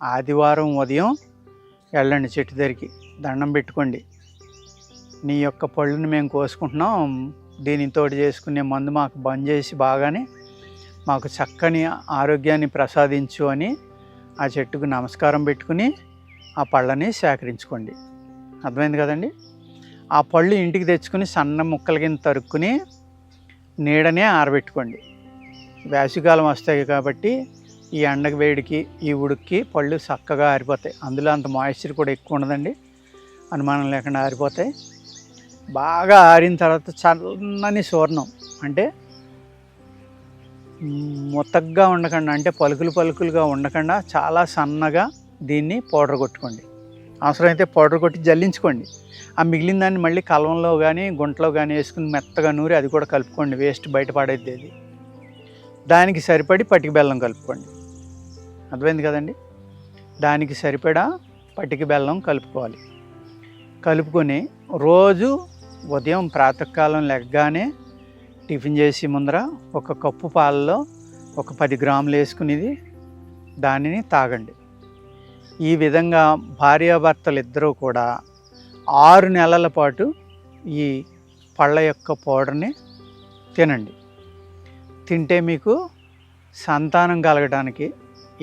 ఆదివారం ఉదయం వెళ్ళండి చెట్టు దగ్గరికి, దండం పెట్టుకోండి. నీ యొక్క పళ్ళుని మేము కోసుకుంటున్నాం, దీనితోటి చేసుకునే మందు మాకు బంద్ చేసి బాగానే మాకు చక్కని ఆరోగ్యాన్ని ప్రసాదించు అని ఆ చెట్టుకు నమస్కారం పెట్టుకుని ఆ పళ్ళని సేకరించుకోండి. అర్థమైంది కదండి. ఆ పళ్ళు ఇంటికి తెచ్చుకుని సన్న ముక్కల కింద తరుక్కుని నీడనే ఆరబెట్టుకోండి. వేసవికాలం వస్తాయి కాబట్టి ఈ ఎండకి వేడికి ఈ ఉడుక్కి పళ్ళు చక్కగా ఆరిపోతాయి. అందులో అంత మాయిశ్చర్ కూడా ఎక్కువ ఉండదండి, అనుమానం లేకుండా ఆరిపోతాయి. బాగా ఆరిన తర్వాత చల్లని చూర్ణం, అంటే మొత్తగా ఉండకుండా, అంటే పలుకులు పలుకులుగా ఉండకుండా చాలా సన్నగా దీన్ని పౌడర్ కొట్టుకోండి. అవసరమైతే పౌడర్ కొట్టి జల్లించుకోండి. ఆ మిగిలిన దాన్ని మళ్ళీ కలవంలో కానీ గుంటలో కానీ వేసుకుని మెత్తగా నూరి అది కూడా కలుపుకోండి. వేస్ట్ బయటపడేది అది. దానికి సరిపడి పటిక బెల్లం కలుపుకోండి. అర్థమైంది కదండి. దానికి సరిపడా పటిక బెల్లం కలుపుకోవాలి. కలుపుకొని రోజు ఉదయం ప్రాతకాలం లెగ్గానే టిఫిన్ చేసి ముందర ఒక కప్పు పాలలో ఒక 10 గ్రాములు వేసుకునేది దానిని తాగండి. ఈ విధంగా భార్యాభర్తలు ఇద్దరూ కూడా 6 నెలల పాటు ఈ పళ్ళ యొక్క పౌడర్ని తినండి. తింటే మీకు సంతానం కలగడానికి,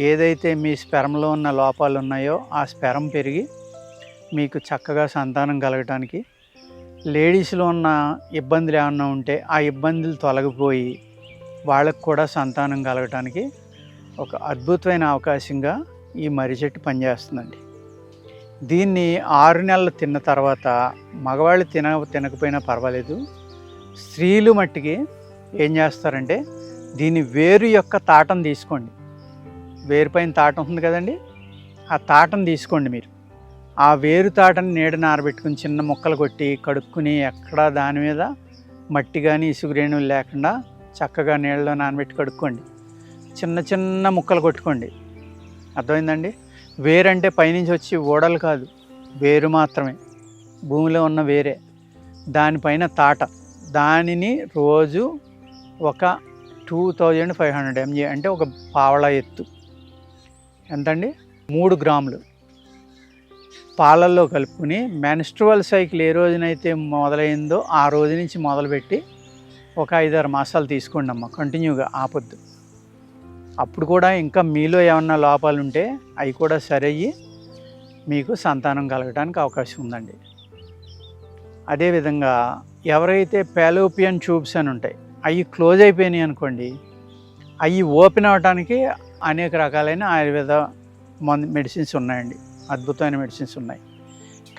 ఏదైతే మీ స్పెరంలో ఉన్న లోపాలు ఉన్నాయో ఆ స్పెరం పెరిగి మీకు చక్కగా సంతానం కలగడానికి, లేడీస్లో ఉన్న ఇబ్బందులు ఏమన్నా ఉంటే ఆ ఇబ్బందులు తొలగిపోయి వాళ్ళకు కూడా సంతానం కలగటానికి ఒక అద్భుతమైన అవకాశంగా ఈ మర్రి చెట్టు పనిచేస్తుందండి. దీన్ని 6 నెలలు తిన్న తర్వాత మగవాళ్ళు తినకపోయినా పర్వాలేదు, స్త్రీలు మట్టికి ఏం చేస్తారంటే దీని వేరు యొక్క తాటం తీసుకోండి. వేరు పైన తాటం ఉంది కదండి, ఆ తాటం తీసుకోండి. మీరు ఆ వేరు తాటని నీడని ఆరబెట్టుకుని చిన్న ముక్కలు కొట్టి కడుక్కుని, ఎక్కడా దాని మీద మట్టి కానీ ఇసుగు రేణువులు లేకుండా చక్కగా నీళ్ళలో నానబెట్టి కడుక్కోండి. చిన్న చిన్న ముక్కలు కొట్టుకోండి. అర్థమైందండి. వేరంటే పైనుంచి వచ్చి ఓడలు కాదు, వేరు మాత్రమే, భూమిలో ఉన్న వేరే. దానిపైన తాట, దానిని రోజు ఒక 2500 mg, అంటే ఒక పావళ ఎత్తు, ఎంతండి 3 గ్రాములు పాలల్లో కలుపుకుని మెన్స్ట్రువల్ సైకిల్ ఏ రోజునైతే మొదలైందో ఆ రోజు నుంచి మొదలుపెట్టి ఒక 5-6 మాసాలు తీసుకోండి అమ్మ, కంటిన్యూగా ఆపొద్దు. అప్పుడు కూడా ఇంకా మీలో ఏమన్నా లోపాలు ఉంటే అవి కూడా సరయ్యి మీకు సంతానం కలగడానికి అవకాశం ఉందండి. అదేవిధంగా ఎవరైతే ఫాలోపియన్ ట్యూబ్స్ అని ఉంటాయి, అవి క్లోజ్ అయిపోయినాయి అనుకోండి, అవి ఓపెన్ అవ్వడానికి అనేక రకాలైన ఆయుర్వేద మెడిసిన్స్ ఉన్నాయండి, అద్భుతమైన మెడిసిన్స్ ఉన్నాయి.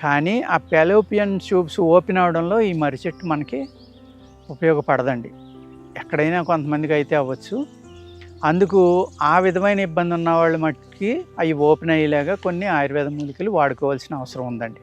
కానీ ఆ ఫాలోపియన్ ట్యూబ్స్ ఓపెన్ అవ్వడంలో ఈ మర్రి చెట్టు మనకి ఉపయోగపడదండి. ఎక్కడైనా కొంతమందికి అయితే అవ్వచ్చు. అందుకు ఆ విధమైన ఇబ్బంది ఉన్న వాళ్ళు మట్టుకి అవి ఓపెన్ అయ్యేలాగా కొన్ని ఆయుర్వేద మూలికలు వాడుకోవాల్సిన అవసరం ఉందండి.